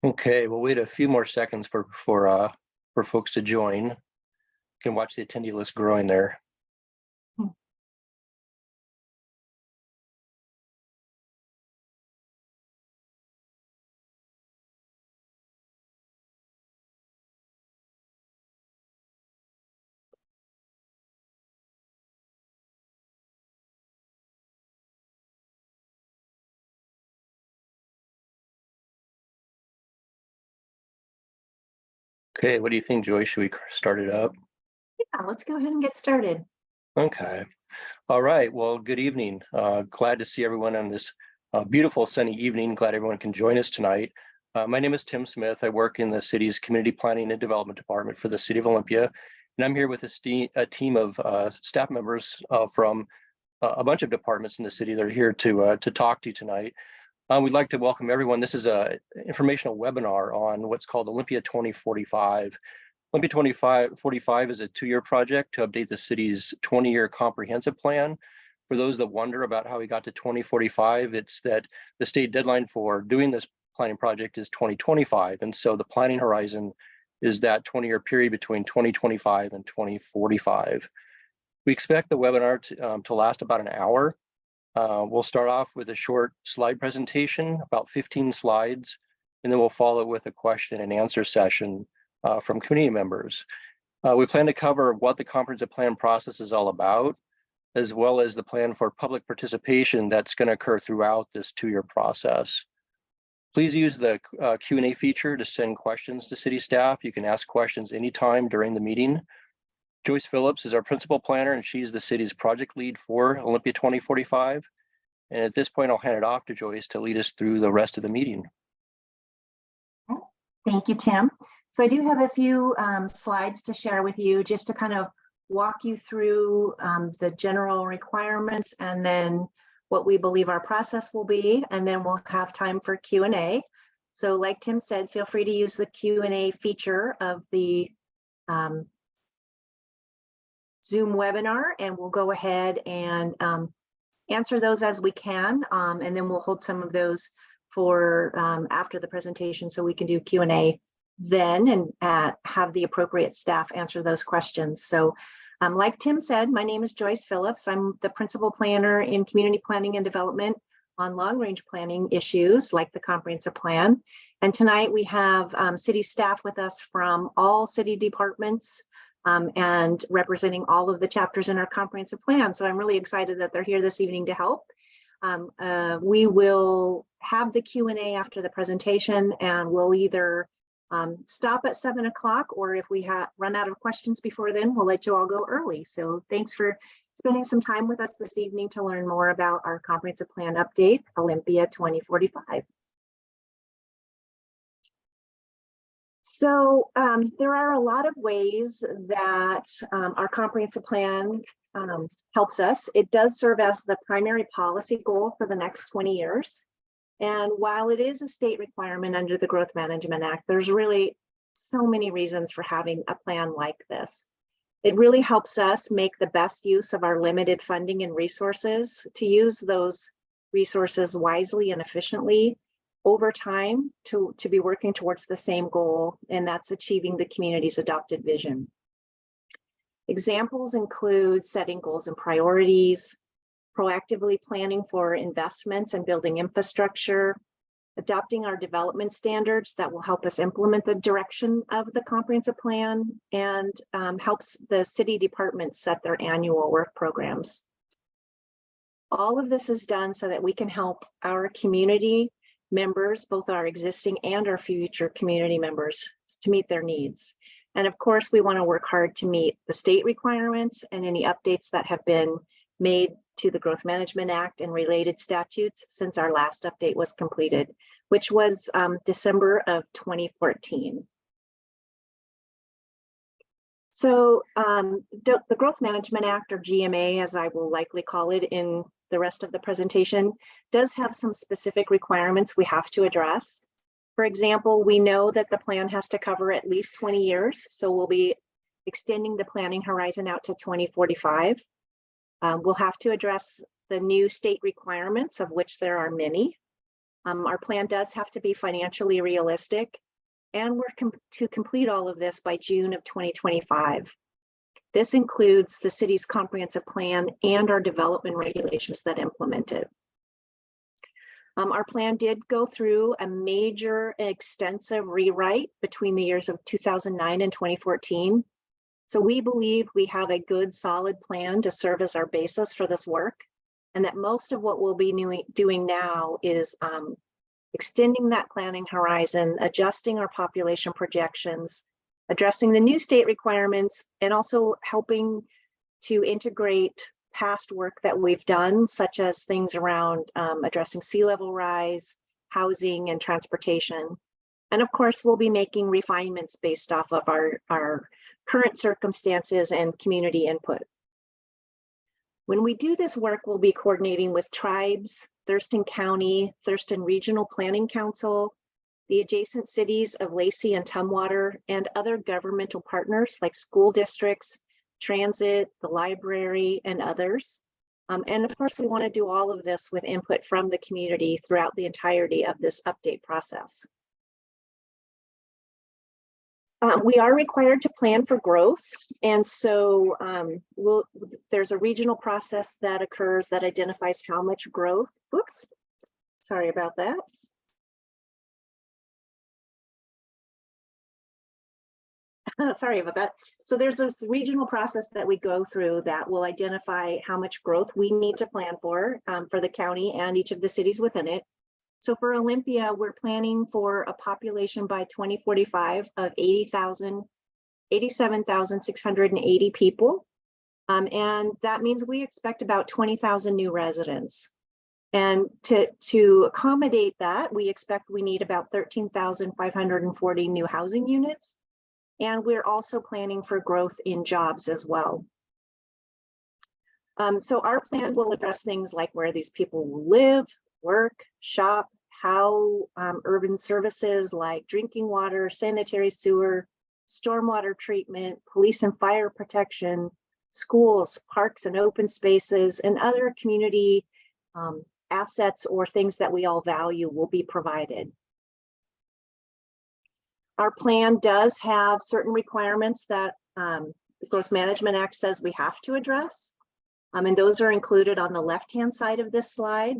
Okay, we'll wait a few more seconds for folks to join. You can watch the attendee list growing there. Okay, what do you think, Joyce? Should we start it up? Yeah, let's go ahead and get started. Okay. All right. Well, good evening. Glad to see everyone on this beautiful sunny evening. Glad everyone can join us tonight. My name is Tim Smith. I work in the city's Community Planning and Development Department for the City of Olympia. And I'm here with a team of staff members from a bunch of departments in the city that are here to talk to you tonight. We'd like to welcome everyone. This is an informational webinar on what's called Olympia 2045. Olympia 2045 is a 2-year project to update the city's 20-year comprehensive plan. For those that wonder about how we got to 2045, it's that the state deadline for doing this planning project is 2025. And so the planning horizon is that 20-year period between 2025 and 2045. We expect the webinar to last about an hour. We'll start off with a short slide presentation, about 15 slides, and then we'll follow with a question and answer session from community members. We plan to cover what the comprehensive plan process is all about, as well as the plan for public participation that's going to occur throughout this 2-year process. Please use the Q&A feature to send questions to city staff. You can ask questions anytime during the meeting. Joyce Phillips is our principal planner, and she's the city's project lead for Olympia 2045. And at this point, I'll hand it off to Joyce to lead us through the rest of the meeting. Thank you, Tim. So I do have a few slides to share with you just to kind of walk you through the general requirements and then what we believe our process will be, and then we'll have time for Q&A. So like Tim said, feel free to use the Q&A feature of the Zoom webinar, and we'll go ahead and answer those as we can, and then we'll hold some of those for after the presentation so we can do Q&A then and have the appropriate staff answer those questions. So like Tim said, my name is Joyce Phillips. I'm the principal planner in community planning and development on long-range planning issues like the comprehensive plan. And tonight we have city staff with us from all city departments and representing all of the chapters in our comprehensive plan. So I'm really excited that they're here this evening to help. We will have the Q&A after the presentation, and we'll either stop at 7 o'clock, or if we run out of questions before then, we'll let you all go early. So thanks for spending some time with us this evening to learn more about our comprehensive plan update, Olympia 2045. So there are a lot of ways that our comprehensive plan helps us. It does serve as the primary policy goal for the next 20 years. And while it is a state requirement under the Growth Management Act, there's really so many reasons for having a plan like this. It really helps us make the best use of our limited funding and resources, to use those resources wisely and efficiently over time to be working towards the same goal, and that's achieving the community's adopted vision. Examples include setting goals and priorities, proactively planning for investments and building infrastructure, adopting our development standards that will help us implement the direction of the comprehensive plan, and helps the city departments set their annual work programs. All of this is done so that we can help our community members, both our existing and our future community members, to meet their needs. And of course, we want to work hard to meet the state requirements and any updates that have been made to the Growth Management Act and related statutes since our last update was completed, which was December of 2014. So the Growth Management Act, or GMA, as I will likely call it in the rest of the presentation, does have some specific requirements we have to address. For example, we know that the plan has to cover at least 20 years, so we'll be extending the planning horizon out to 2045. We'll have to address the new state requirements, of which there are many. Our plan does have to be financially realistic, and we're to complete all of this by June of 2025. This includes the city's comprehensive plan and our development regulations that implement it. Our plan did go through a major extensive rewrite between the years of 2009 and 2014. So we believe we have a good, solid plan to serve as our basis for this work, and that most of what we'll be doing now is extending that planning horizon, adjusting our population projections, addressing the new state requirements, and also helping to integrate past work that we've done, such as things around addressing sea level rise, housing, and transportation. And of course, we'll be making refinements based off of our current circumstances and community input. When we do this work, we'll be coordinating with tribes, Thurston County, Thurston Regional Planning Council, the adjacent cities of Lacey and Tumwater, and other governmental partners like school districts, transit, the library, and others. And of course, we want to do all of this with input from the community throughout the entirety of this update process. We are required to plan for growth, and so there's a regional process that occurs that identifies how much growth. Oops, sorry about that. Sorry about that. So there's this regional process that we go through that will identify how much growth we need to plan for the county and each of the cities within it. So for Olympia, we're planning for a population by 2045 of 87,680 people. And that means we expect about 20,000 new residents. And to accommodate that, we expect we need about 13,540 new housing units. And we're also planning for growth in jobs as well. So our plan will address things like where these people will live, work, shop, how urban services like drinking water, sanitary sewer, stormwater treatment, police and fire protection, schools, parks and open spaces, and other community assets or things that we all value will be provided. Our plan does have certain requirements that the Growth Management Act says we have to address. And those are included on the left-hand side of this slide.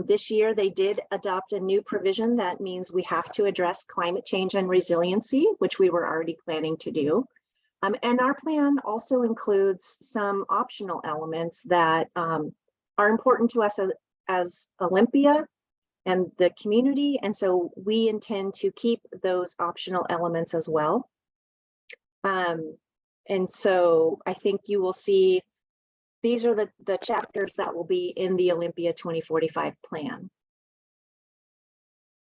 This year, they did adopt a new provision that means we have to address climate change and resiliency, which we were already planning to do. And our plan also includes some optional elements that are important to us as Olympia and the community. And so we intend to keep those optional elements as well. And so I think you will see these are the chapters that will be in the Olympia 2045 plan.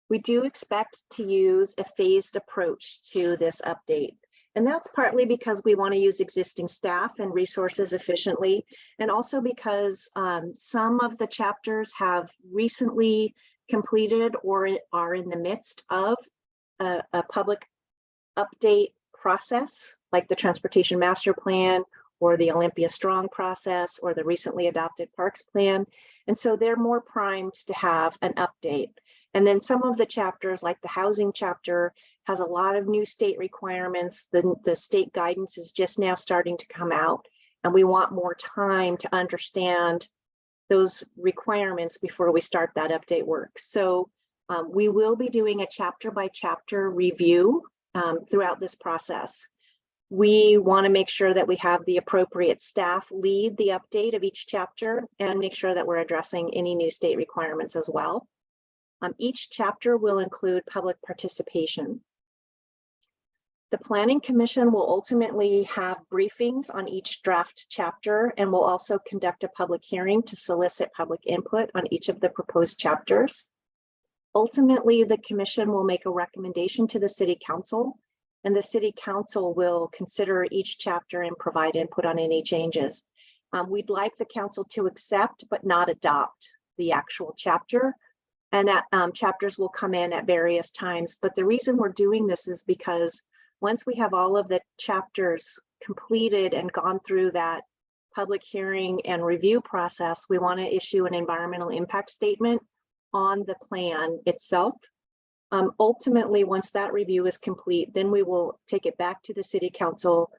We do expect to use a phased approach to this update. And that's partly because we want to use existing staff and resources efficiently, and also because some of the chapters have recently completed or are in the midst of a public update process, like the Transportation Master Plan or the Olympia Strong process or the recently adopted Parks Plan. And so they're more primed to have an update. And then some of the chapters, like the housing chapter, has a lot of new state requirements. The state guidance is just now starting to come out, and we want more time to understand those requirements before we start that update work. So we will be doing a chapter by chapter review throughout this process. We want to make sure that we have the appropriate staff lead the update of each chapter and make sure that we're addressing any new state requirements as well. Each chapter will include public participation. The Planning Commission will ultimately have briefings on each draft chapter and will also conduct a public hearing to solicit public input on each of the proposed chapters. Ultimately, the Commission will make a recommendation to the City Council, and the City Council will consider each chapter and provide input on any changes. We'd like the Council to accept but not adopt the actual chapter, and chapters will come in at various times. But the reason we're doing this is because once we have all of the chapters completed and gone through that public hearing and review process, we want to issue an environmental impact statement on the plan itself. Ultimately, once that review is complete, then we will take it back to the City Council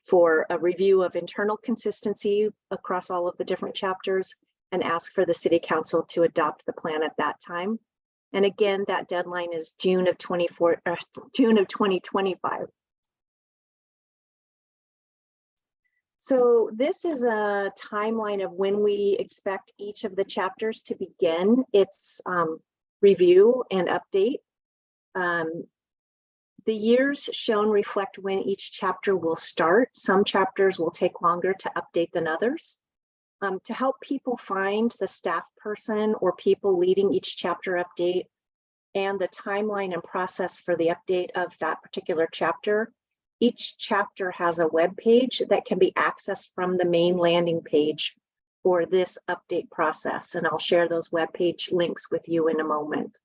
for a review of internal consistency across all of the different chapters and ask for the City Council to adopt the plan at that time. And again, that deadline is June of 2025. So this is a timeline of when we expect each of the chapters to begin its review and update. The years shown reflect when each chapter will start. Some chapters will take longer to update than others. To help people find the staff person or people leading each chapter update and the timeline and process for the update of that particular chapter, each chapter has a web page that can be accessed from the main landing page for this update process. And I'll share those web page links with you in a moment.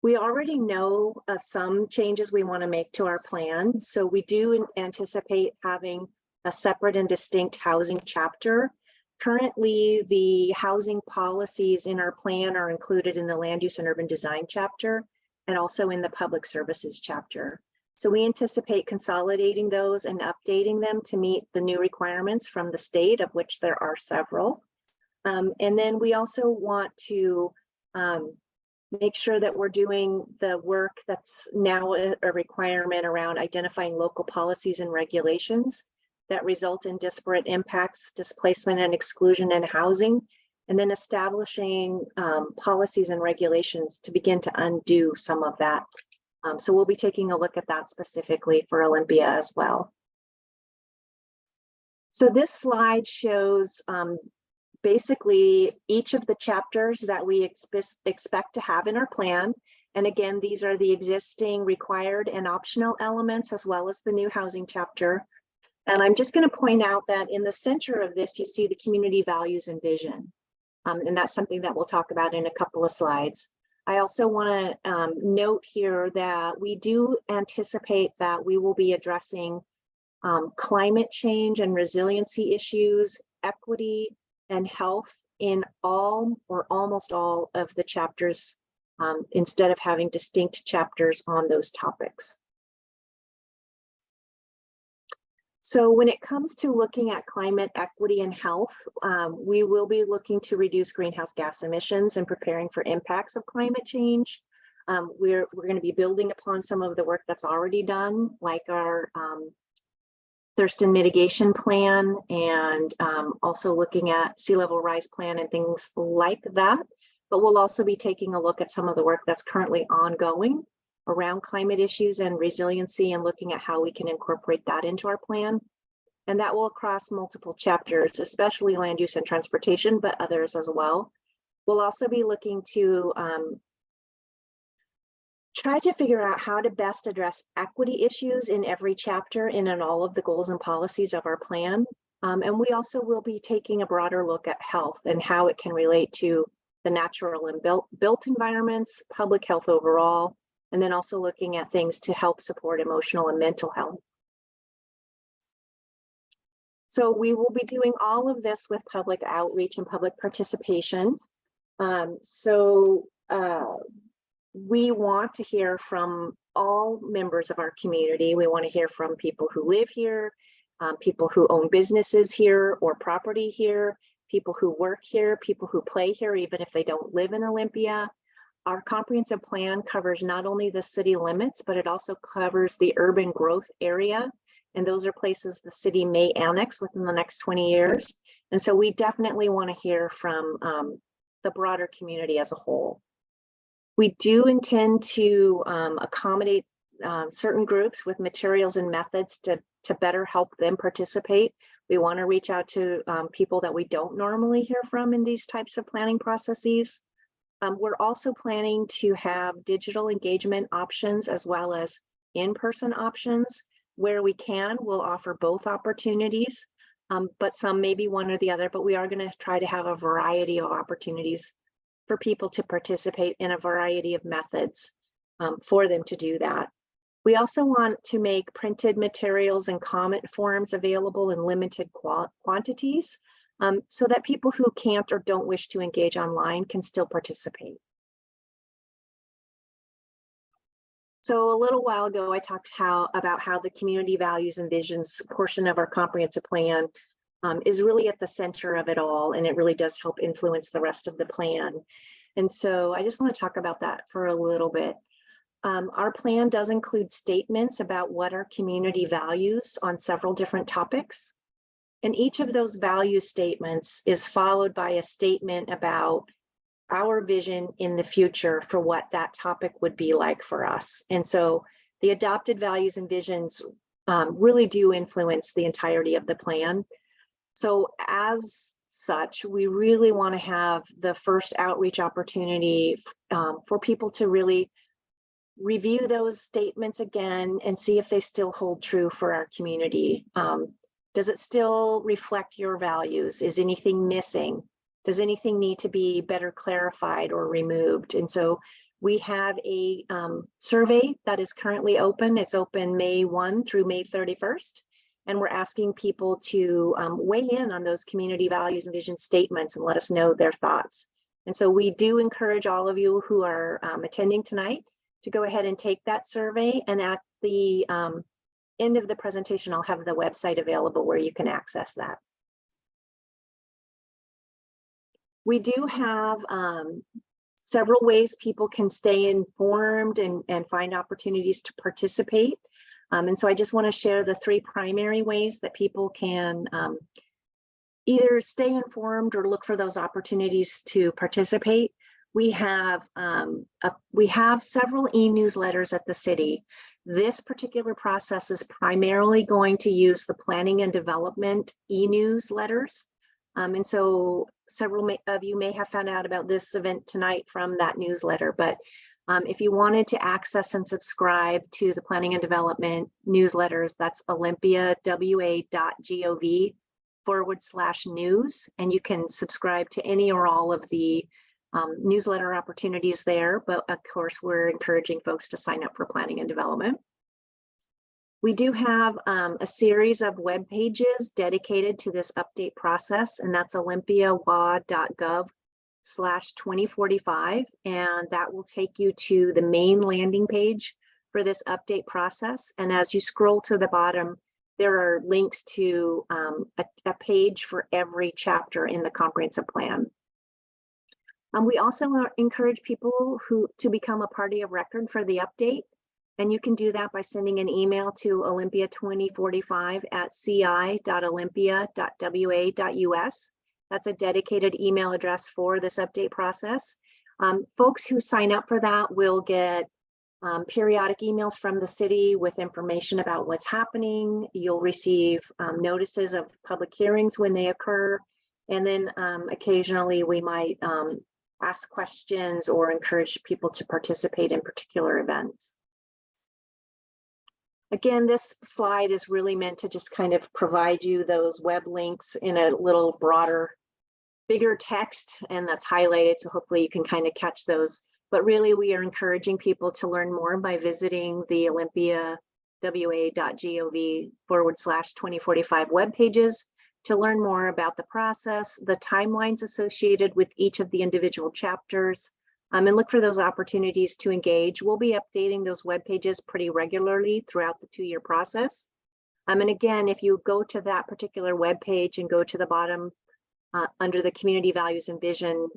We already know of some changes we want to make to our plan. So we do anticipate having a separate and distinct housing chapter. Currently, the housing policies in our plan are included in the land use and urban design chapter and also in the public services chapter. So we anticipate consolidating those and updating them to meet the new requirements from the state, of which there are several. And then we also want to make sure that we're doing the work that's now a requirement around identifying local policies and regulations that result in disparate impacts, displacement and exclusion in housing, and then establishing policies and regulations to begin to undo some of that. So we'll be taking a look at that specifically for Olympia as well. So this slide shows basically each of the chapters that we expect to have in our plan. And again, these are the existing required and optional elements as well as the new housing chapter. And I'm just going to point out that in the center of this, you see the community values and vision. And that's something that we'll talk about in a couple of slides. I also want to note here that we do anticipate that we will be addressing climate change and resiliency issues, equity, and health in all or almost all of the chapters, instead of having distinct chapters on those topics. So when it comes to looking at climate equity and health, we will be looking to reduce greenhouse gas emissions and preparing for impacts of climate change. We're going to be building upon some of the work that's already done, like our thirst and mitigation plan, and also looking at sea level rise plan and things like that. But we'll also be taking a look at some of the work that's currently ongoing around climate issues and resiliency and looking at how we can incorporate that into our plan. And that will cross multiple chapters, especially land use and transportation, but others as well. We'll also be looking to try to figure out how to best address equity issues in every chapter and in all of the goals and policies of our plan. And we also will be taking a broader look at health and how it can relate to the natural and built environments, public health overall, and then also looking at things to help support emotional and mental health. So we will be doing all of this with public outreach and public participation. We want to hear from all members of our community. We want to hear from people who live here, people who own businesses here or property here, people who work here, people who play here, even if they don't live in Olympia. Our comprehensive plan covers not only the city limits, but it also covers the urban growth area. And those are places the city may annex within the next 20 years. And so we definitely want to hear from the broader community as a whole. We do intend to accommodate certain groups with materials and methods to better help them participate. We want to reach out to people that we don't normally hear from in these types of planning processes. We're also planning to have digital engagement options as well as in-person options. Where we can, we'll offer both opportunities, but some may be one or the other, but we are going to try to have a variety of opportunities for people to participate in a variety of methods for them to do that. We also want to make printed materials and comment forms available in limited quantities. so that people who can't or don't wish to engage online can still participate. So a little while ago, I talked about how the community values and visions portion of our comprehensive plan is really at the center of it all, and it really does help influence the rest of the plan. And so I just want to talk about that for a little bit. Our plan does include statements about what our community values on several different topics. And each of those value statements is followed by a statement about our vision in the future for what that topic would be like for us. And so the adopted values and visions really do influence the entirety of the plan. So as such, we really want to have the first outreach opportunity for people to really review those statements again and see if they still hold true for our community. Does it still reflect your values? Is anything missing? Does anything need to be better clarified or removed? And so we have a survey that is currently open. It's open May 1 through May 31st. And we're asking people to weigh in on those community values and vision statements and let us know their thoughts. And so we do encourage all of you who are attending tonight to go ahead and take that survey. And at the end of the presentation, I'll have the website available where you can access that. We do have several ways people can stay informed and find opportunities to participate. And so I just want to share the three primary ways that people can either stay informed or look for those opportunities to participate. We have several e-newsletters at the city. This particular process is primarily going to use the planning and development e-newsletters. And so several of you may have found out about this event tonight from that newsletter, but if you wanted to access and subscribe to the planning and development newsletters, that's olympiawa.gov/news, and you can subscribe to any or all of the newsletter opportunities there. But of course, we're encouraging folks to sign up for planning and development. We do have a series of web pages dedicated to this update process, and that's olympiawa.gov/2045, and that will take you to the main landing page for this update process. And as you scroll to the bottom, there are links to a page for every chapter in the comprehensive plan. We also encourage people to become a party of record for the update. And you can do that by sending an email to olympia2045@ci.olympia.wa.us. That's a dedicated email address for this update process. Folks who sign up for that will get periodic emails from the city with information about what's happening. You'll receive notices of public hearings when they occur. And then occasionally we might ask questions or encourage people to participate in particular events. Again, this slide is really meant to just kind of provide you those web links in a little broader, bigger text, and that's highlighted, so hopefully you can kind of catch those. But really, we are encouraging people to learn more by visiting the olympiawa.gov/2045 web pages to learn more about the process, the timelines associated with each of the individual chapters, and look for those opportunities to engage. We'll be updating those web pages pretty regularly throughout the 2-year process. And again, if you go to that particular web page and go to the bottom under the community values and vision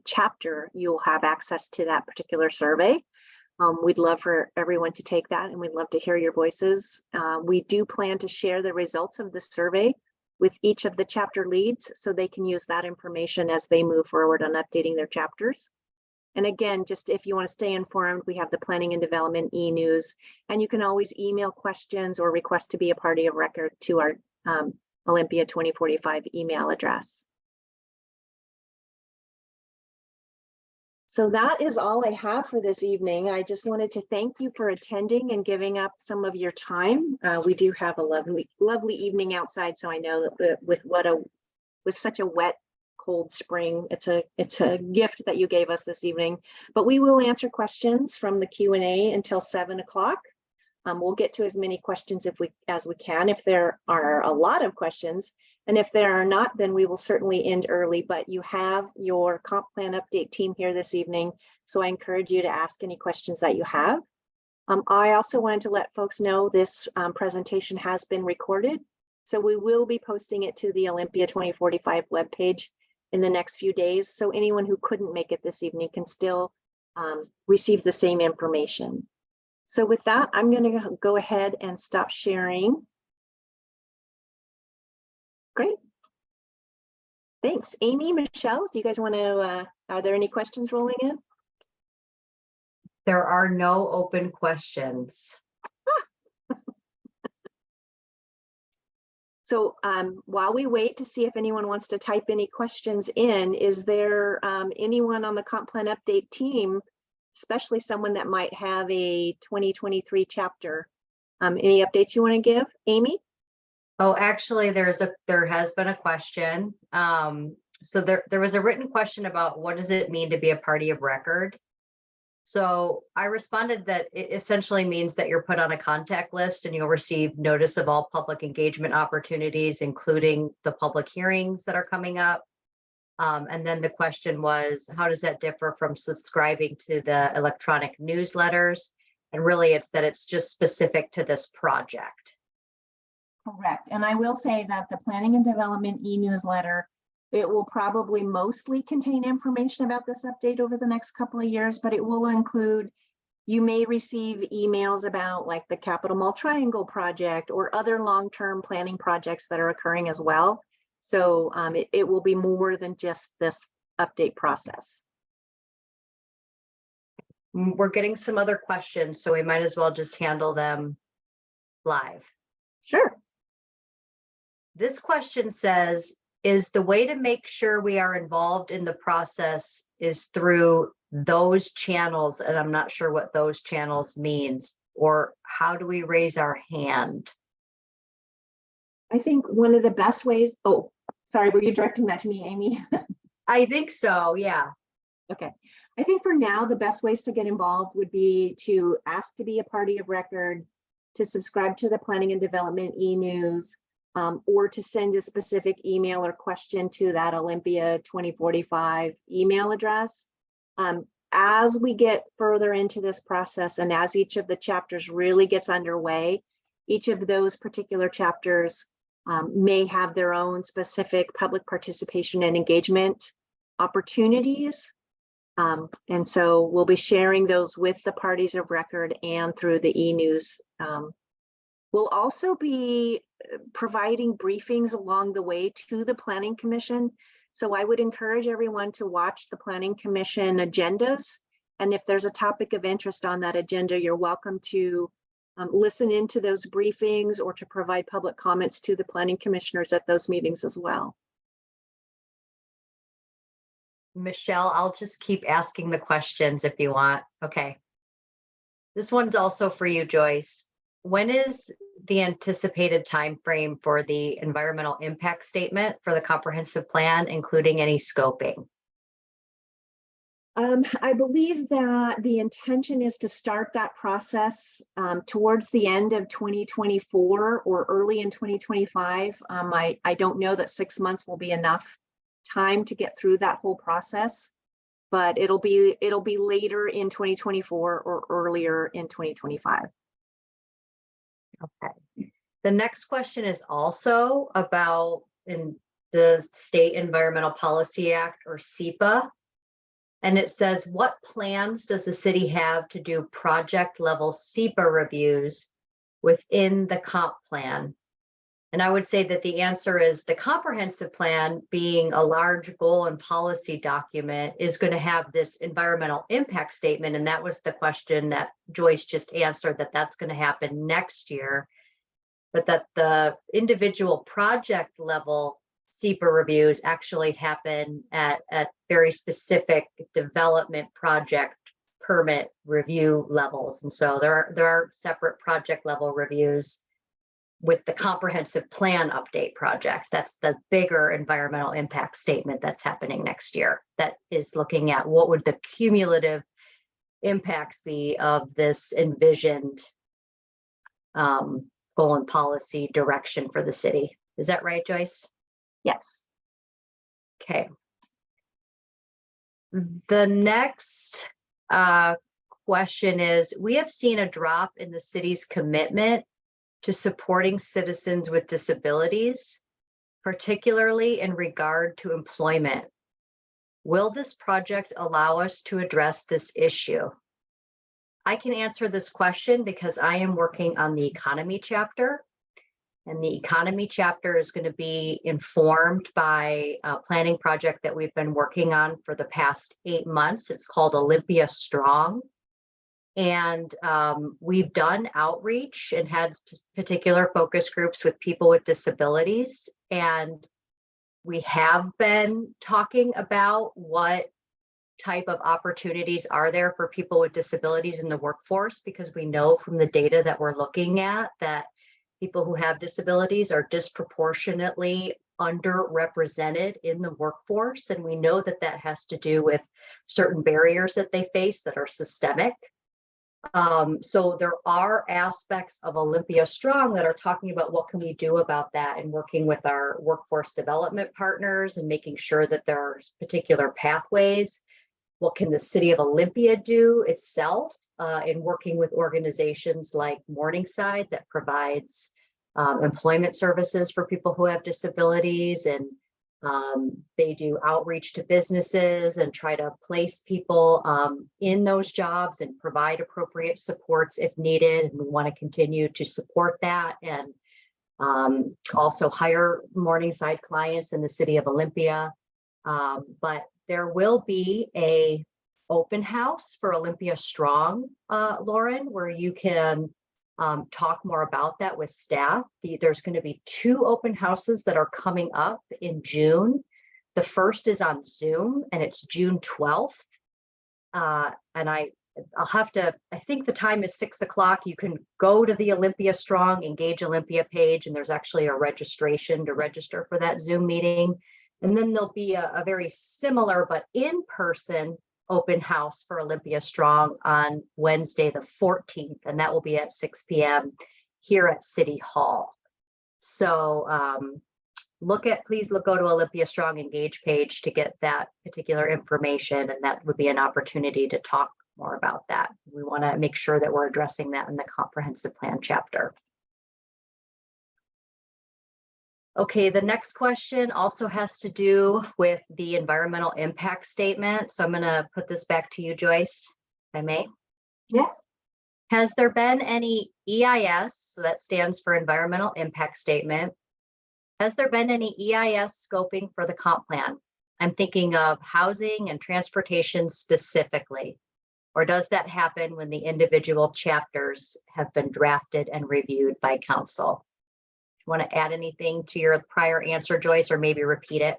chapter, you'll have access to that particular survey. We'd love for everyone to take that, and we'd love to hear your voices. We do plan to share the results of the survey with each of the chapter leads so they can use that information as they move forward on updating their chapters. And again, just if you want to stay informed, we have the planning and development e-news, and you can always email questions or request to be a party of record to our Olympia 2045 email address. So that is all I have for this evening. I just wanted to thank you for attending and giving up some of your time. We do have a lovely, lovely evening outside, so I know that with such a wet, cold spring, it's a gift that you gave us this evening. But we will answer questions from the Q&A until 7 o'clock. We'll get to as many questions as we can. If there are a lot of questions, And if there are not, then we will certainly end early, but you have your comp plan update team here this evening. So I encourage you to ask any questions that you have. I also wanted to let folks know this presentation has been recorded. So we will be posting it to the Olympia 2045 webpage in the next few days. So anyone who couldn't make it this evening can still receive the same information. So with that, I'm going to go ahead and stop sharing. Great. Thanks. Amy, Michelle, do you guys want to, are there any questions rolling in? There are no open questions. So while we wait to see if anyone wants to type any questions in, is there anyone on the comp plan update team, especially someone that might have a 2023 chapter? Any updates you want to give, Amy? Oh, actually, there has been a question. So there was a written question about what does it mean to be a party of record? So I responded that it essentially means that you're put on a contact list and you'll receive notice of all public engagement opportunities, including the public hearings that are coming up. And then the question was, how does that differ from subscribing to the electronic newsletters? And really it's that it's just specific to this project. Correct. And I will say that the Planning and Development e-newsletter, it will probably mostly contain information about this update over the next couple of years, but it will include, you may receive emails about like the Capitol Mall Triangle project or other long-term planning projects that are occurring as well. So it will be more than just this update process. We're getting some other questions, so we might as well just handle them live. Sure. This question says, is the way to make sure we are involved in the process is through those channels, and I'm not sure what those channels means, or how do we raise our hand? I think one of the best ways, oh, sorry, were you directing that to me, Amy? I think so, yeah. Okay. I think for now, the best ways to get involved would be to ask to be a party of record, to subscribe to the Planning and Development e-news, or to send a specific email or question to that Olympia 2045 email address. As we get further into this process and as each of the chapters really gets underway, each of those particular chapters may have their own specific public participation and engagement opportunities. And so we'll be sharing those with the parties of record and through the e-news. We'll also be providing briefings along the way to the Planning Commission. So I would encourage everyone to watch the Planning Commission agendas. And if there's a topic of interest on that agenda, you're welcome to listen into those briefings or to provide public comments to the planning commissioners at those meetings as well. Michelle, I'll just keep asking the questions if you want. Okay. This one's also for you, Joyce. When is the anticipated time frame for the environmental impact statement for the comprehensive plan, including any scoping? I believe that the intention is to start that process towards the end of 2024 or early in 2025. I don't know that 6 months will be enough time to get through that whole process, but it'll be later in 2024 or earlier in 2025. Okay. The next question is also about in the State Environmental Policy Act, or SEPA. And it says, what plans does the city have to do project level SEPA reviews within the comp plan? And I would say that the answer is the comprehensive plan, being a large goal and policy document, is going to have this environmental impact statement. And that was the question that Joyce just answered, that that's going to happen next year, but that the individual project level SEPA reviews actually happen at very specific development project permit review levels. And so there are separate project level reviews with the comprehensive plan update project. That's the bigger environmental impact statement that's happening next year, that is looking at what would the cumulative impacts be of this envisioned goal and policy direction for the city. Is that right, Joyce? Yes. Okay. The next question is, we have seen a drop in the city's commitment to supporting citizens with disabilities, particularly in regard to employment. Will this project allow us to address this issue? I can answer this question because I am working on the economy chapter. And the economy chapter is going to be informed by a planning project that we've been working on for the past 8 months. It's called Olympia Strong. And we've done outreach and had particular focus groups with people with disabilities. And we have been talking about what type of opportunities are there for people with disabilities in the workforce, because we know from the data that we're looking at that people who have disabilities are disproportionately underrepresented in the workforce. And we know that that has to do with certain barriers that they face that are systemic. So there are aspects of Olympia Strong that are talking about what can we do about that, and working with our workforce development partners and making sure that there are particular pathways. What can the city of Olympia do itself in working with organizations like Morningside that provides employment services for people who have disabilities, and they do outreach to businesses and try to place people in those jobs and provide appropriate supports if needed. And we want to continue to support that, and also hire Morningside clients in the city of Olympia. But there will be a open house for Olympia Strong, Lauren, where you can talk more about that with staff. There's going to be 2 open houses that are coming up in June. The first is on Zoom, and it's June 12th. And I'll have to, I think the time is 6 o'clock. You can go to the Olympia Strong Engage Olympia page, and there's actually a registration to register for that Zoom meeting. And then there'll be a very similar but in-person open house for Olympia Strong on Wednesday, the 14th, and that will be at 6 p.m. here at City Hall. So please go to Olympia Strong Engage page to get that particular information, and that would be an opportunity to talk more about that. We want to make sure that we're addressing that in the comprehensive plan chapter. Okay, the next question also has to do with the environmental impact statement. So I'm going to put this back to you, Joyce, if I may. Yes. Has there been any EIS, so that stands for environmental impact statement? Has there been any EIS scoping for the comp plan? I'm thinking of housing and transportation specifically. Or does that happen when the individual chapters have been drafted and reviewed by council? Want to add anything to your prior answer, Joyce, or maybe repeat it?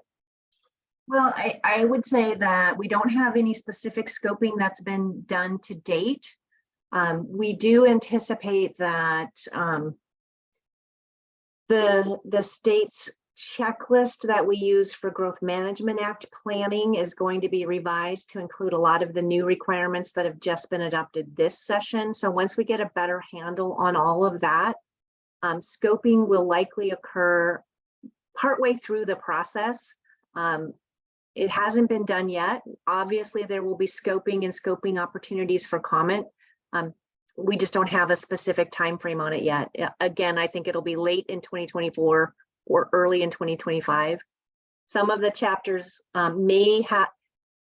Well, I would say that we don't have any specific scoping that's been done to date. We do anticipate that the state's checklist that we use for Growth Management Act planning is going to be revised to include a lot of the new requirements that have just been adopted this session. So once we get a better handle on all of that, scoping will likely occur partway through the process. It hasn't been done yet. Obviously, there will be scoping and scoping opportunities for comment. We just don't have a specific time frame on it yet. Again, I think it'll be late in 2024 or early in 2025. Some of the chapters may have,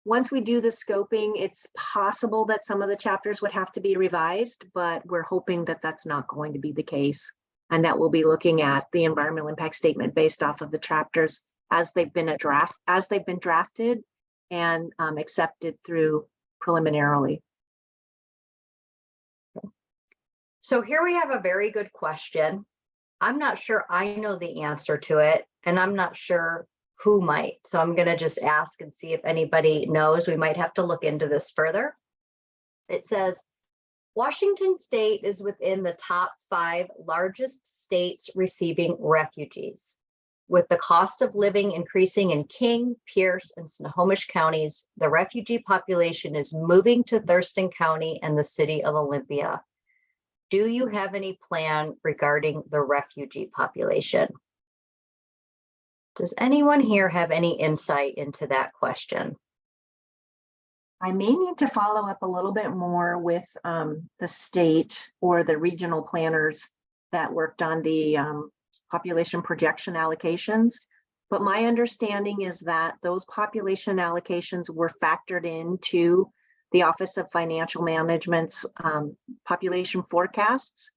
once we do the scoping, it's possible that some of the chapters would have to be revised, but we're hoping that that's not going to be the case, and that we'll be looking at the environmental impact statement based off of the chapters as they've been drafted and accepted through preliminarily. So here we have a very good question. I'm not sure I know the answer to it, and I'm not sure who might. So I'm going to just ask and see if anybody knows. We might have to look into this further. It says, Washington State is within the top 5 largest states receiving refugees. With the cost of living increasing in King, Pierce, and Snohomish counties, the refugee population is moving to Thurston County and the city of Olympia. Do you have any plan regarding the refugee population? Does anyone here have any insight into that question? I may need to follow up a little bit more with the state or the regional planners that worked on the population projection allocations. But my understanding is that those population allocations were factored into the Office of Financial Management's population forecasts,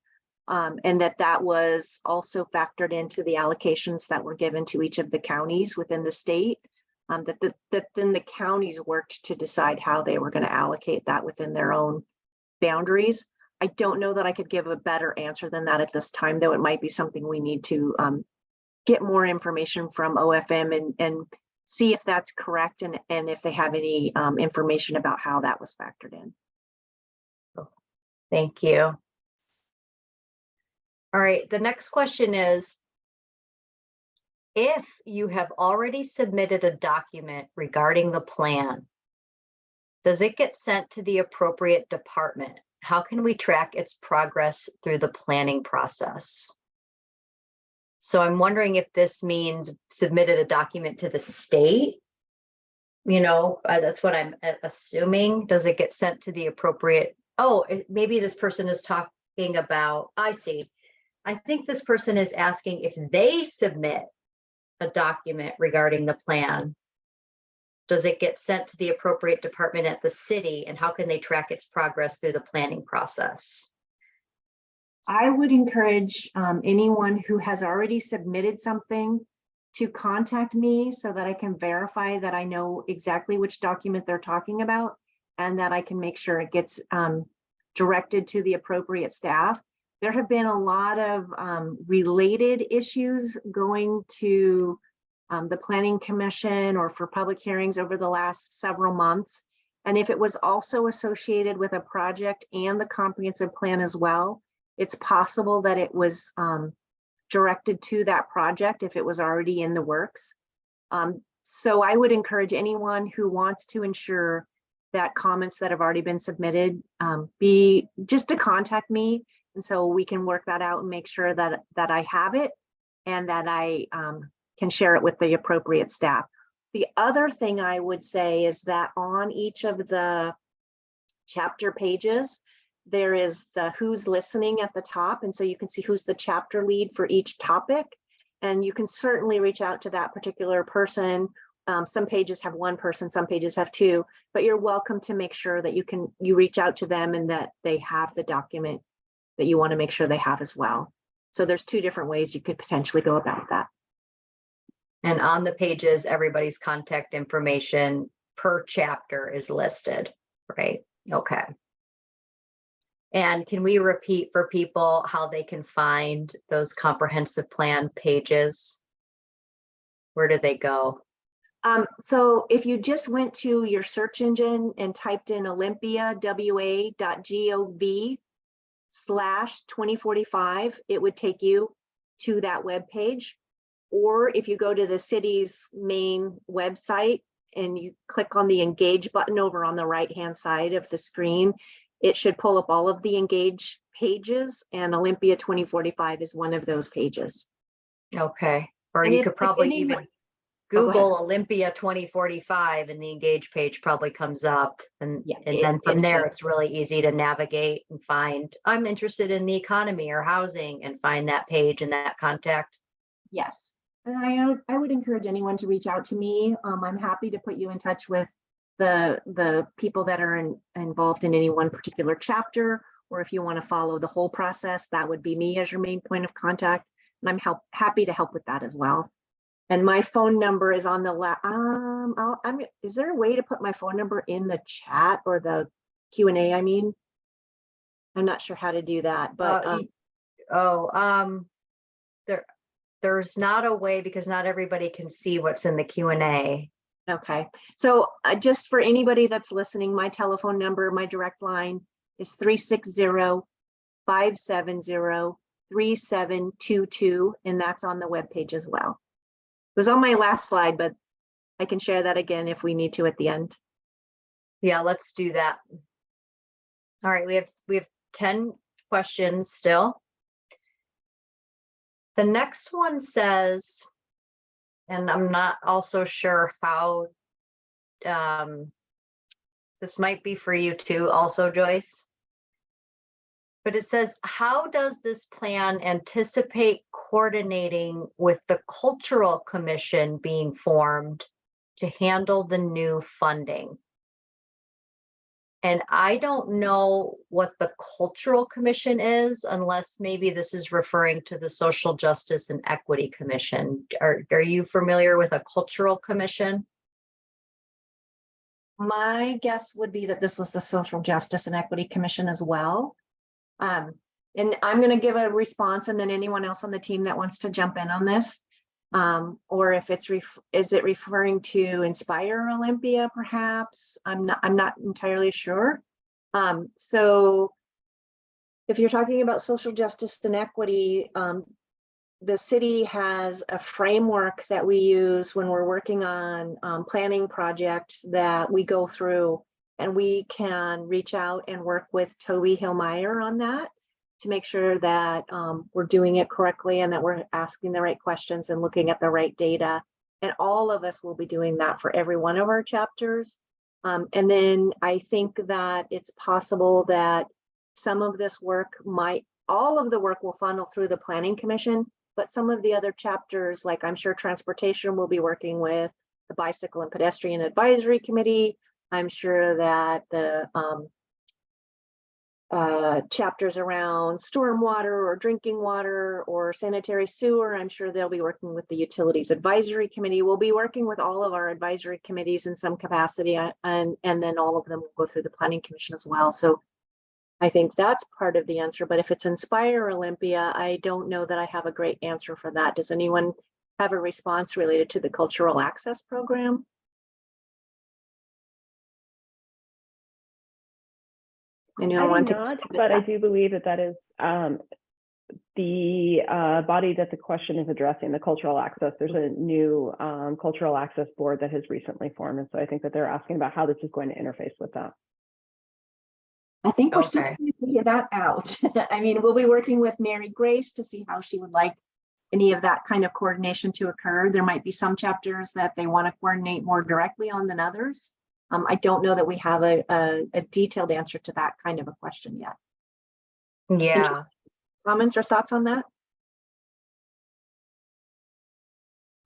and that was also factored into the allocations that were given to each of the counties within the state. That then the counties worked to decide how they were going to allocate that within their own boundaries. I don't know that I could give a better answer than that at this time, though it might be something we need to get more information from OFM and see if that's correct and if they have any information about how that was factored in. Thank you. All right, the next question is, if you have already submitted a document regarding the plan, does it get sent to the appropriate department? How can we track its progress through the planning process? So I'm wondering if this means submitted a document to the state. You know, that's what I'm assuming. Does it get sent to the appropriate? Oh, maybe this person is talking about, I see. I think this person is asking if they submit a document regarding the plan, does it get sent to the appropriate department at the city, and how can they track its progress through the planning process? I would encourage anyone who has already submitted something to contact me so that I can verify that I know exactly which document they're talking about and that I can make sure it gets directed to the appropriate staff. There have been a lot of related issues going to the Planning Commission or for public hearings over the last several months. And if it was also associated with a project and the comprehensive plan as well, it's possible that it was directed to that project if it was already in the works. So I would encourage anyone who wants to ensure that comments that have already been submitted be just to contact me. And so we can work that out and make sure that I have it and that I can share it with the appropriate staff. The other thing I would say is that on each of the chapter pages, there is the who's listening at the top. And so you can see who's the chapter lead for each topic. And you can certainly reach out to that particular person. Some pages have one person, some pages have two, but you're welcome to make sure that you reach out to them and that they have the document that you want to make sure they have as well. So there's two different ways you could potentially go about that. And on the pages, everybody's contact information per chapter is listed, right? Okay. And can we repeat for people how they can find those comprehensive plan pages? Where do they go? So if you just went to your search engine and typed in Olympia, wa.gov/2045, it would take you to that web page. Or if you go to the city's main website and you click on the engage button over on the right-hand side of the screen, it should pull up all of the engage pages, and Olympia 2045 is one of those pages. Okay. Or And you could probably even Google Olympia 2045 and the engage page probably comes up. And, yeah, and then from there, it's really easy to navigate and find, I'm interested in the economy or housing, and find that page and that contact. Yes. And I would encourage anyone to reach out to me. I'm happy to put you in touch with the people that are involved in any one particular chapter, or if you want to follow the whole process, that would be me as your main point of contact. And I'm happy to help with that as well. And my phone number is on the is there a way to put my phone number in the chat or the Q&A? I mean, I'm not sure how to do that, but there's not a way, because not everybody can see what's in the Q&A. Okay, so just for anybody that's listening, my telephone number, my direct line is 360-570-3722, and that's on the webpage as well. It was on my last slide, but I can share that again if we need to at the end. Yeah, let's do that. All right, we have 10 questions still. The next one says, and I'm not also sure how, this might be for you too, also, Joyce. But it says, how does this plan anticipate coordinating with the Cultural Commission being formed to handle the new funding? And I don't know what the Cultural Commission is, unless maybe this is referring to the Social Justice and Equity Commission. Are you familiar with a Cultural Commission? My guess would be that this was the Social Justice and Equity Commission as well. And I'm going to give a response, and then anyone else on the team that wants to jump in on this, or if it's is it referring to Inspire Olympia, perhaps? I'm not entirely sure. So if you're talking about social justice and equity, the city has a framework that we use when we're working on planning projects that we go through, and we can reach out and work with Toby Hillmeyer on that to make sure that we're doing it correctly and that we're asking the right questions and looking at the right data. And all of us will be doing that for every one of our chapters. And then I think that it's possible that some of this work all of the work will funnel through the Planning Commission, but some of the other chapters, like I'm sure Transportation will be working with the Bicycle and Pedestrian Advisory Committee. I'm sure that the chapters around stormwater or drinking water or sanitary sewer, I'm sure they'll be working with the Utilities Advisory Committee. We'll be working with all of our advisory committees in some capacity, and then all of them will go through the Planning Commission as well. So I think that's part of the answer. But if it's Inspire Olympia, I don't know that I have a great answer for that. Does anyone have a response related to the Cultural Access Program? Anyone want to? Not, but I do believe that is the body that the question is addressing, the cultural access. There's a new cultural access board that has recently formed. And so I think that they're asking about how this is going to interface with that. I think we're still trying to figure that out. I mean, we'll be working with Mary Grace to see how she would like any of that kind of coordination to occur. There might be some chapters that they want to coordinate more directly on than others. I don't know that we have a detailed answer to that kind of a question yet. Yeah. Any comments or thoughts on that?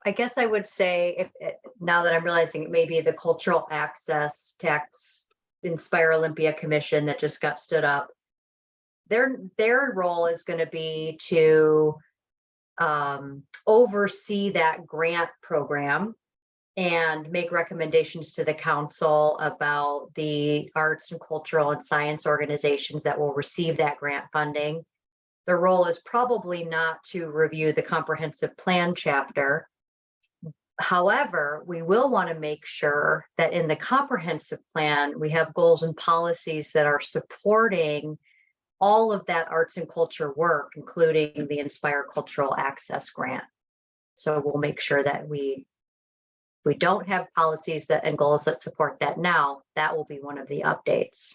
I guess I would say, now that I'm realizing it may be the Cultural Access Tax Inspire Olympia Commission that just got stood up, their role is going to be to oversee that grant program and make recommendations to the council about the arts and cultural and science organizations that will receive that grant funding. The role is probably not to review the comprehensive plan chapter. However, we will want to make sure that in the comprehensive plan, we have goals and policies that are supporting all of that arts and culture work, including the Inspire Cultural Access Grant. So we'll make sure that we don't have policies and goals that support that now. That will be one of the updates.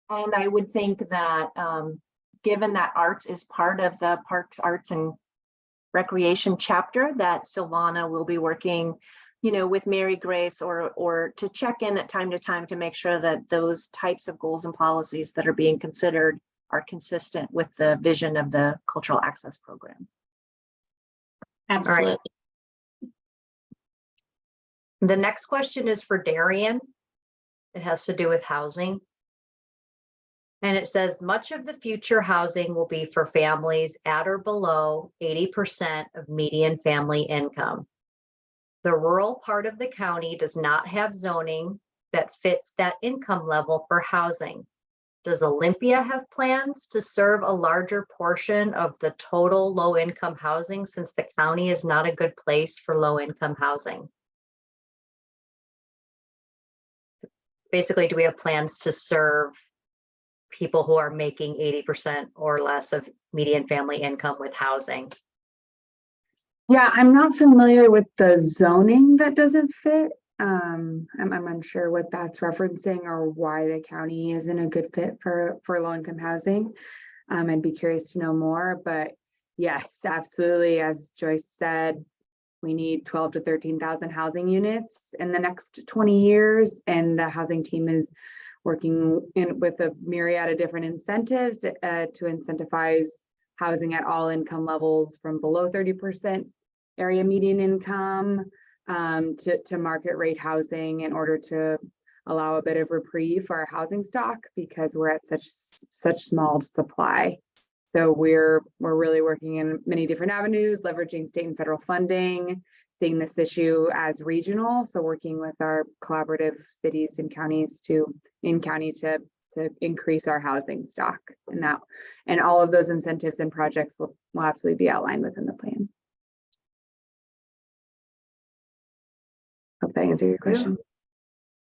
And I would think that given that arts is part of the Parks, Arts and Recreation chapter, that Silvana will be working, with Mary Grace or to check in at time to time to make sure that those types of goals and policies that are being considered are consistent with the vision of the Cultural Access Program. Absolutely. Right. The next question is for Darian. It has to do with housing. And it says, much of the future housing will be for families at or below 80% of median family income. The rural part of the county does not have zoning that fits that income level for housing. Does Olympia have plans to serve a larger portion of the total low-income housing, since the county is not a good place for low-income housing? Basically, do we have plans to serve people who are making 80% or less of median family income with housing? Yeah, I'm not familiar with the zoning that doesn't fit. I'm unsure what that's referencing or why the county isn't a good fit for low-income housing. I'd be curious to know more, but yes, absolutely. As Joyce said, we need 12 to 13,000 housing units in the next 20 years. And the housing team is working with a myriad of different incentives to incentivize housing at all income levels from below 30% area median income to market rate housing in order to allow a bit of reprieve for our housing stock because we're at such small supply. So we're really working in many different avenues, leveraging state and federal funding, seeing this issue as regional. So working with our collaborative cities and counties to increase our housing stock and all of those incentives and projects will absolutely be outlined within the plan. Hope that answered your question.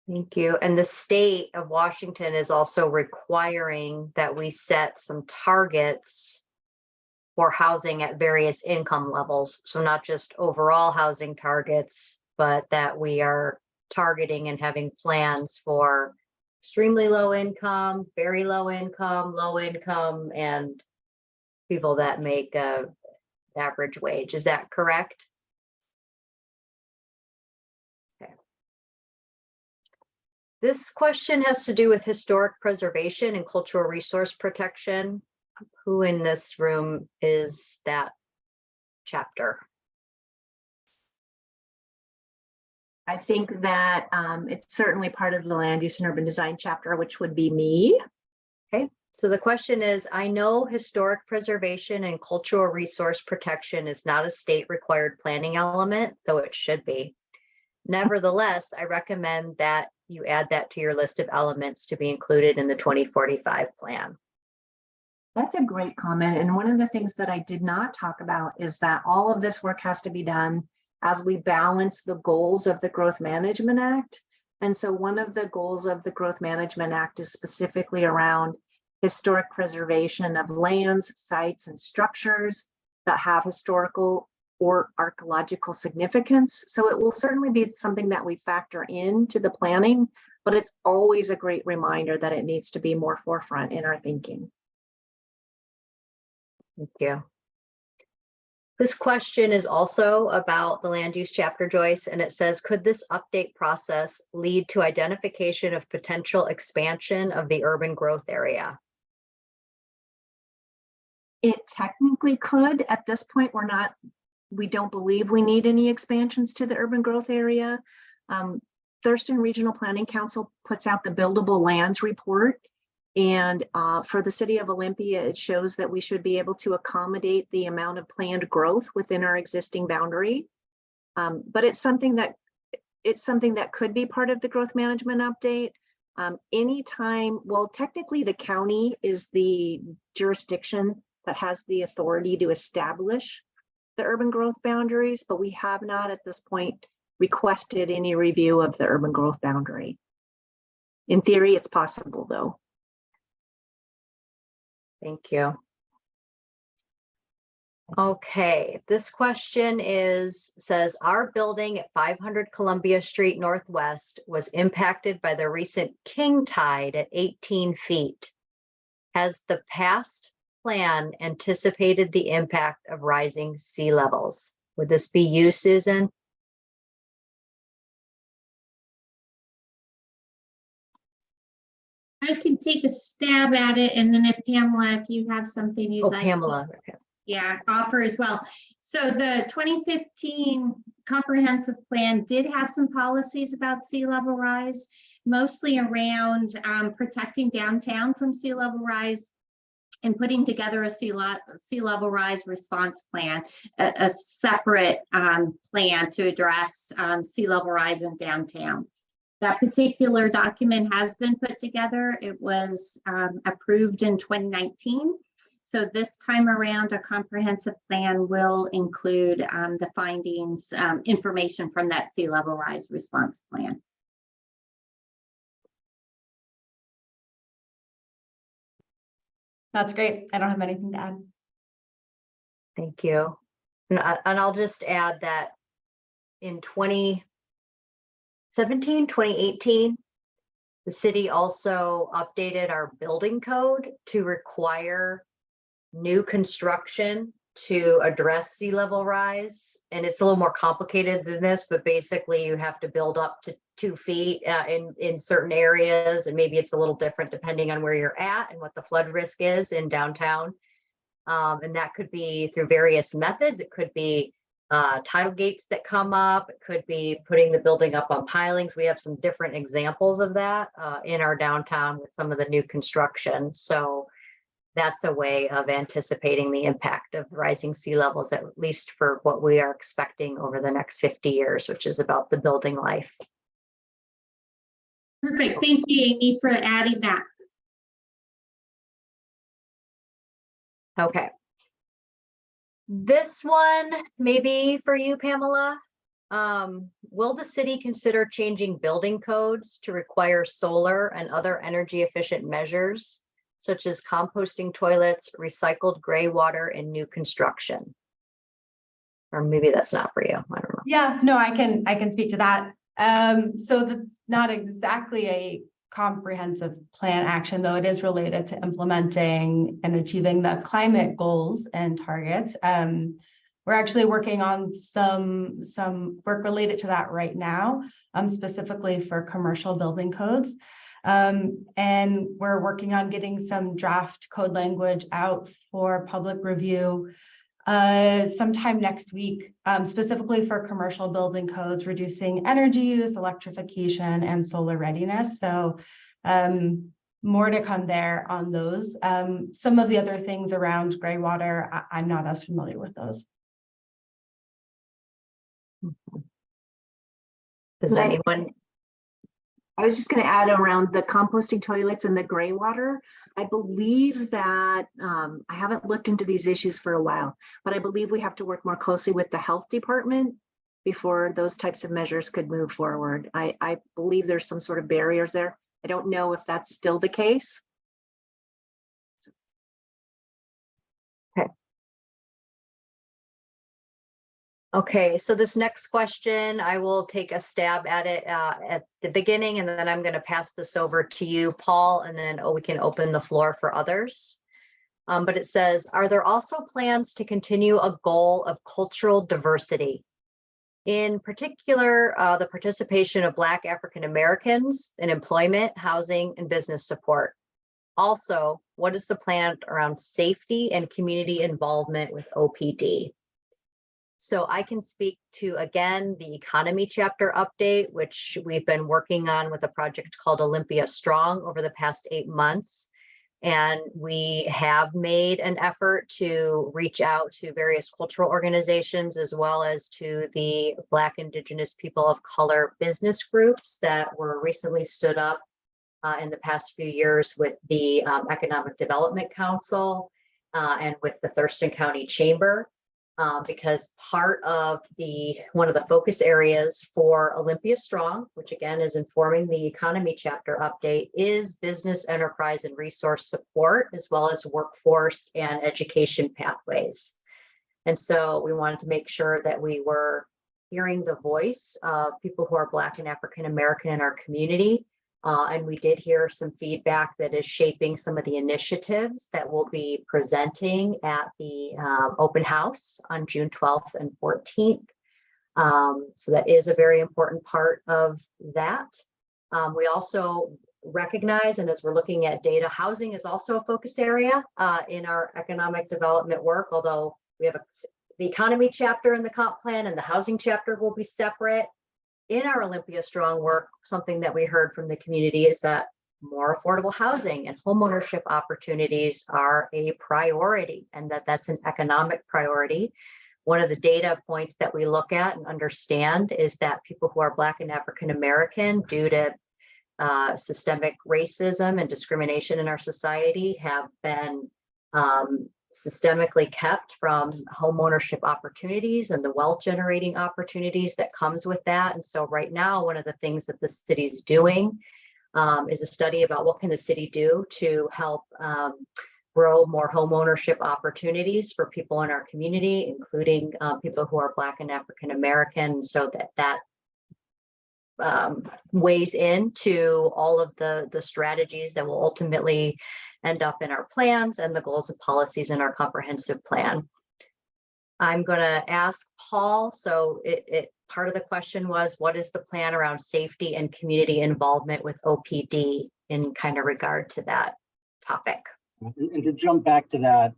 Thank you. And the state of Washington is also requiring that we set some targets for housing at various income levels. So not just overall housing targets, but that we are targeting and having plans for extremely low income, very low income, and people that make a average wage. Is that correct? Okay. This question has to do with historic preservation and cultural resource protection. Who in this room is that chapter? I think that it's certainly part of the land use and urban design chapter, which would be me. Okay, so the question is, I know historic preservation and cultural resource protection is not a state required planning element, though it should be. Nevertheless, I recommend that you add that to your list of elements to be included in the 2045 plan. That's a great comment. And one of the things that I did not talk about is that all of this work has to be done as we balance the goals of the Growth Management Act. And so one of the goals of the Growth Management Act is specifically around historic preservation of lands, sites, and structures that have historical or archaeological significance. So it will certainly be something that we factor into the planning, but it's always a great reminder that it needs to be more forefront in our thinking. Thank you. This question is also about the land use chapter, Joyce, and it says, could this update process lead to identification of potential expansion of the urban growth area? It technically could. At this point, we don't believe we need any expansions to the urban growth area. Thurston Regional Planning Council puts out the buildable lands report. And for the city of Olympia, it shows that we should be able to accommodate the amount of planned growth within our existing boundary. But it's something that could be part of the growth management update. Anytime, well, technically the county is the jurisdiction that has the authority to establish the urban growth boundaries, but we have not at this point requested any review of the urban growth boundary. In theory, it's possible though. Thank you. Okay, this question says, our building at 500 Columbia Street Northwest was impacted by the recent king tide at 18 feet. Has the past plan anticipated the impact of rising sea levels? Would this be you, Susan? I can take a stab at it, and then if you have something you'd like Pamela. to, yeah, offer as well. So the 2015 comprehensive plan did have some policies about sea level rise, mostly around protecting downtown from sea level rise and putting together a sea level rise response plan, a separate plan to address sea level rise in downtown. That particular document has been put together. It was approved in 2019. So this time around, a comprehensive plan will include the findings, information from that sea level rise response plan. That's great. I don't have anything to add. Thank you. And I'll just add that in 2018, the city also updated our building code to require new construction to address sea level rise. And it's a little more complicated than this, but basically you have to build up to 2 feet in certain areas. And maybe it's a little different depending on where you're at and what the flood risk is in downtown. And that could be through various methods. It could be tidal gates that come up. It could be putting the building up on pilings. We have some different examples of that in our downtown with some of the new construction. So that's a way of anticipating the impact of rising sea levels, at least for what we are expecting over the next 50 years, which is about the building life. Perfect. Thank you, Amy, for adding that. Okay. This one, maybe for you, Pamela. Will the city consider changing building codes to require solar and other energy efficient measures, such as composting toilets, recycled gray water in new construction? Or maybe that's not for you. I don't know. Yeah, no, I can speak to that. So that's not exactly a comprehensive plan action, though it is related to implementing and achieving the climate goals and targets. We're actually working on some work related to that right now, specifically for commercial building codes. And we're working on getting some draft code language out for public review sometime next week, specifically for commercial building codes, reducing energy use, electrification, and solar readiness. So more to come there on those. Some of the other things around gray water, I'm not as familiar with those. Does anyone? I was just going to add around the composting toilets and the gray water. I believe that I haven't looked into these issues for a while, but I believe we have to work more closely with the health department before those types of measures could move forward. I believe there's some sort of barriers there. I don't know if that's still the case. Okay, so this next question, I will take a stab at it at the beginning, and then I'm going to pass this over to you, Paul, and then we can open the floor for others. But it says, are there also plans to continue a goal of cultural diversity? In particular, the participation of Black African Americans in employment, housing, and business support. Also, what is the plan around safety and community involvement with OPD? So I can speak to, again, the economy chapter update, which we've been working on with a project called Olympia Strong over the past 8 months. And we have made an effort to reach out to various cultural organizations, as well as to the Black, Indigenous, people of color business groups that were recently stood up in the past few years with the Economic Development Council and with the Thurston County Chamber. Because part of one of the focus areas for Olympia Strong, which again is informing the economy chapter update, is business, enterprise, and resource support, as well as workforce and education pathways. And so we wanted to make sure that we were hearing the voice of people who are Black and African American in our community. And we did hear some feedback that is shaping some of the initiatives that we'll be presenting at the open house on June 12th and 14th. So that is a very important part of that. We also recognize, and as we're looking at data, housing is also a focus area in our economic development work, although we have the economy chapter in the comp plan and the housing chapter will be separate. In our Olympia Strong work, something that we heard from the community is that more affordable housing and homeownership opportunities are a priority, and that's an economic priority. One of the data points that we look at and understand is that people who are Black and African American, due to systemic racism and discrimination in our society, have been systemically kept from homeownership opportunities and the wealth generating opportunities that comes with that. And so right now, one of the things that the city's doing is a study about what can the city do to help grow more homeownership opportunities for people in our community, including people who are Black and African American, so that weighs into all of the strategies that will ultimately end up in our plans and the goals and policies in our comprehensive plan. I'm gonna ask Paul, so part of the question was, what is the plan around safety and community involvement with OPD in kind of regard to that topic? And to jump back to that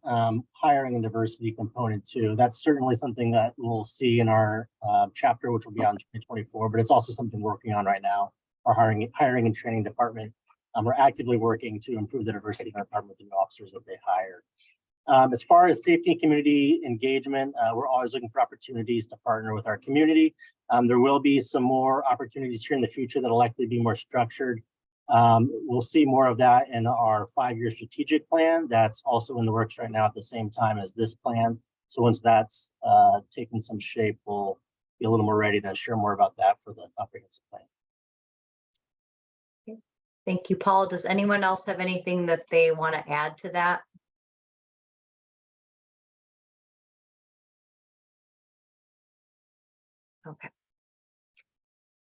hiring and diversity component too, that's certainly something that we'll see in our chapter, which will be on 2024, but it's also something we're working on right now. Our hiring and training department, we're actively working to improve the diversity in our department with the new officers that they hire. As far as safety and community engagement, we're always looking for opportunities to partner with our community. There will be some more opportunities here in the future that will likely be more structured. We'll see more of that in our 5-year strategic plan. That's also in the works right now at the same time as this plan. So once that's taken some shape, we'll be a little more ready to share more about that for the comprehensive plan. Thank you, Paul. Does anyone else have anything that they want to add to that? Okay.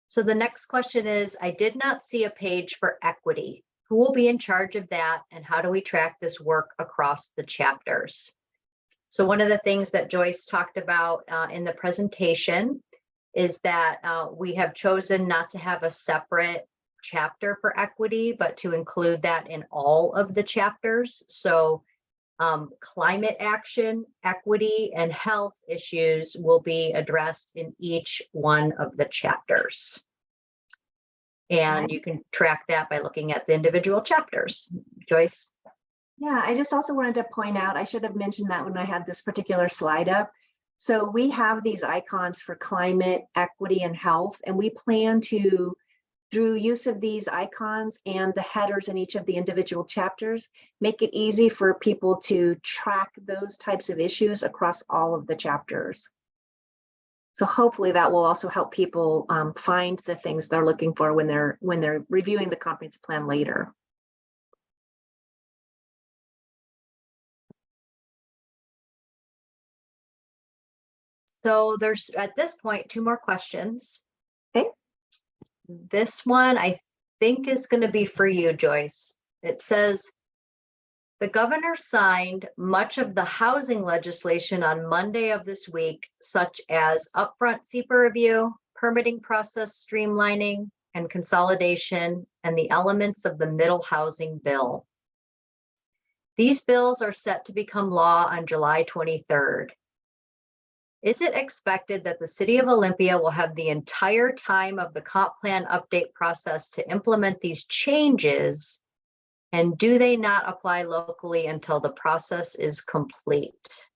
So the next question is, I did not see a page for equity. Who will be in charge of that, and how do we track this work across the chapters? So one of the things that Joyce talked about in the presentation is that we have chosen not to have a separate chapter for equity, but to include that in all of the chapters. So climate action, equity, and health issues will be addressed in each one of the chapters. And you can track that by looking at the individual chapters. Joyce? Yeah, I just also wanted to point out, I should have mentioned that when I had this particular slide up. So we have these icons for climate, equity, and health, and we plan to, through use of these icons and the headers in each of the individual chapters, make it easy for people to track those types of issues across all of the chapters. So hopefully that will also help people find the things they're looking for when they're reviewing the comprehensive plan later. So there's, at this point, 2 more questions. Okay. This one I think is going to be for you, Joyce. It says, the governor signed much of the housing legislation on Monday of this week, such as upfront SEPA review, permitting process streamlining and consolidation, and the elements of the middle housing bill. These bills are set to become law on July 23rd. Is it expected that the city of Olympia will have the entire time of the comp plan update process to implement these changes? And do they not apply locally until the process is complete?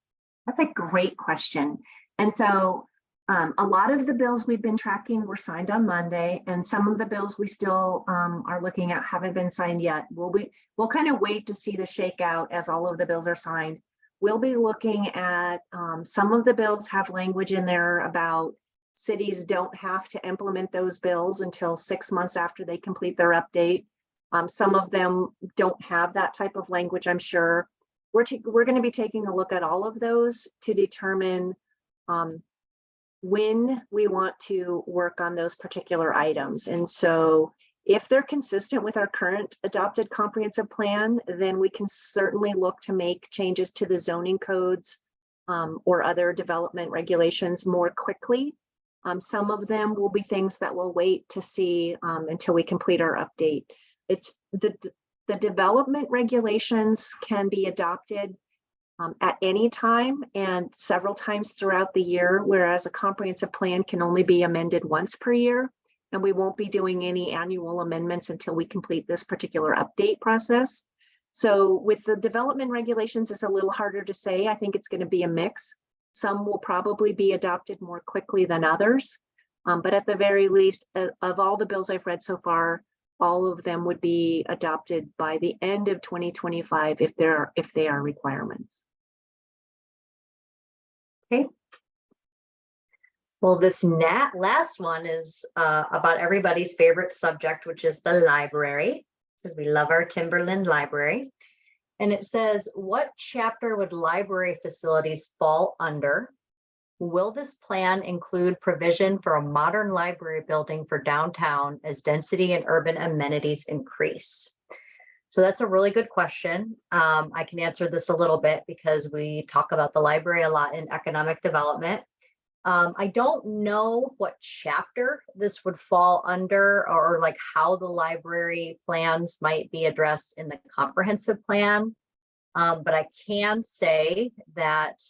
That's a great question. And so a lot of the bills we've been tracking were signed on Monday, and some of the bills we still are looking at haven't been signed yet. We'll kind of wait to see the shakeout as all of the bills are signed. We'll be looking at some of the bills have language in there about cities don't have to implement those bills until 6 months after they complete their update. Some of them don't have that type of language, I'm sure. We're going to be taking a look at all of those to determine when we want to work on those particular items. And so if they're consistent with our current adopted comprehensive plan, then we can certainly look to make changes to the zoning codes or other development regulations more quickly. Some of them will be things that we'll wait to see until we complete our update. It's the development regulations can be adopted at any time and several times throughout the year, whereas a comprehensive plan can only be amended once per year. And we won't be doing any annual amendments until we complete this particular update process. So with the development regulations, it's a little harder to say. I think it's going to be a mix. Some will probably be adopted more quickly than others. But at the very least, of all the bills I've read so far, all of them would be adopted by the end of 2025 if they are requirements. Okay. Well, this last one is about everybody's favorite subject, which is the library, because we love our Timberland library. And it says, what chapter would library facilities fall under? Will this plan include provision for a modern library building for downtown as density and urban amenities increase? So that's a really good question. I can answer this a little bit because we talk about the library a lot in economic development. I don't know what chapter this would fall under, or like how the library plans might be addressed in the comprehensive plan. But I can say that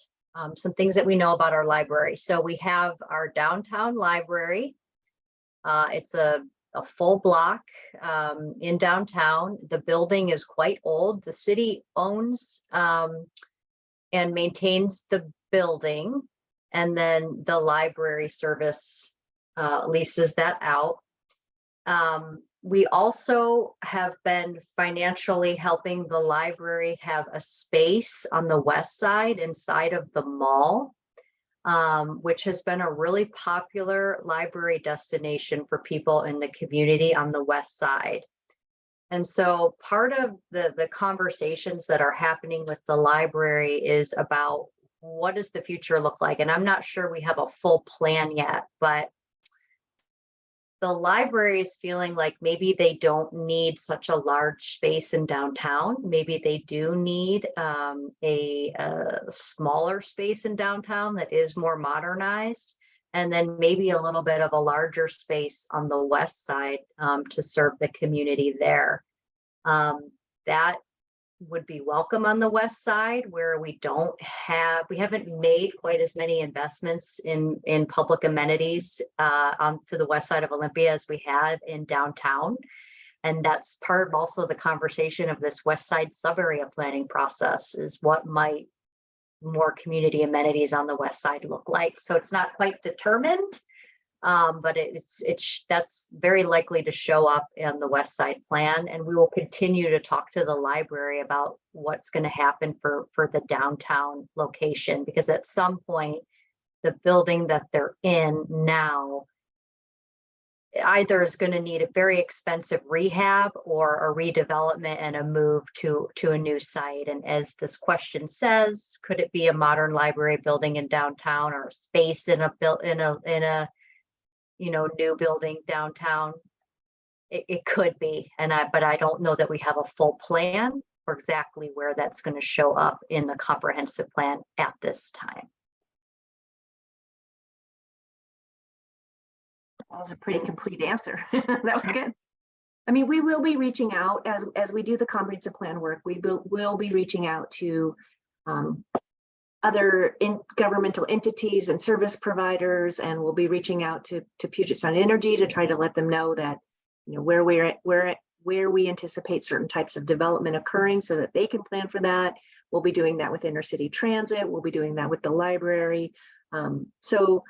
some things that we know about our library. So we have our downtown library. It's a full block in downtown. The building is quite old. The city owns and maintains the building, and then the library service leases that out. We also have been financially helping the library have a space on the west side inside of the mall, which has been a really popular library destination for people in the community on the west side. And so part of the conversations that are happening with the library is about what does the future look like? And I'm not sure we have a full plan yet, but the library is feeling like maybe they don't need such a large space in downtown. Maybe they do need a smaller space in downtown that is more modernized, and then maybe a little bit of a larger space on the west side to serve the community there. That would be welcome on the west side, where we haven't made quite as many investments in public amenities on to the west side of Olympia as we had in downtown. And that's part of also the conversation of this west side sub area planning process, is what might more community amenities on the west side look like. So it's not quite determined, but that's very likely to show up in the west side plan. And we will continue to talk to the library about what's going to happen for the downtown location, because at some point the building that they're in now either is going to need a very expensive rehab or a redevelopment and a move to a new site. And as this question says, could it be a modern library building in downtown, or space in a new building downtown? It could be, but I don't know that we have a full plan for exactly where that's going to show up in the comprehensive plan at this time. That was a pretty complete answer. That was good. I mean, we will be reaching out as we do the comprehensive plan work. We will be reaching out to other governmental entities and service providers, and we'll be reaching out to Puget Sound Energy to try to let them know that, where we anticipate certain types of development occurring, so that they can plan for that. We'll be doing that with intercity transit. We'll be doing that with the library. So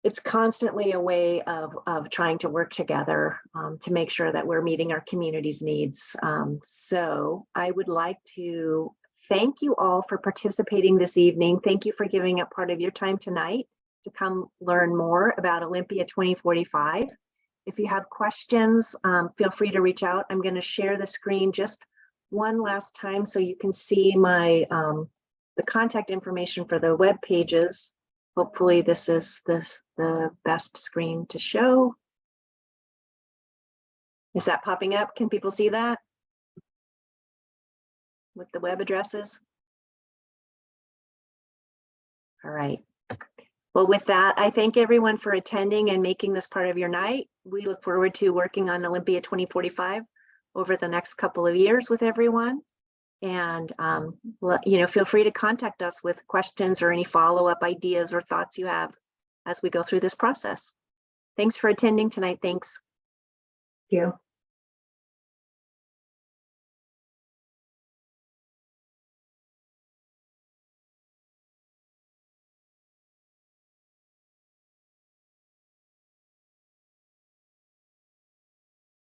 it's constantly a way of trying to work together to make sure that we're meeting our community's needs. So I would like to thank you all for participating this evening. Thank you for giving up part of your time tonight to come learn more about Olympia 2045. If you have questions, feel free to reach out. I'm going to share the screen just one last time so you can see my the contact information for the web pages. Hopefully this is the best screen to show. Is that popping up? Can people see that with the web addresses? All right. Well, with that, I thank everyone for attending and making this part of your night. We look forward to working on Olympia 2045 over the next couple of years with everyone. And, feel free to contact us with questions or any follow-up ideas or thoughts you have as we go through this process. Thanks for attending tonight. Thanks. Thank you.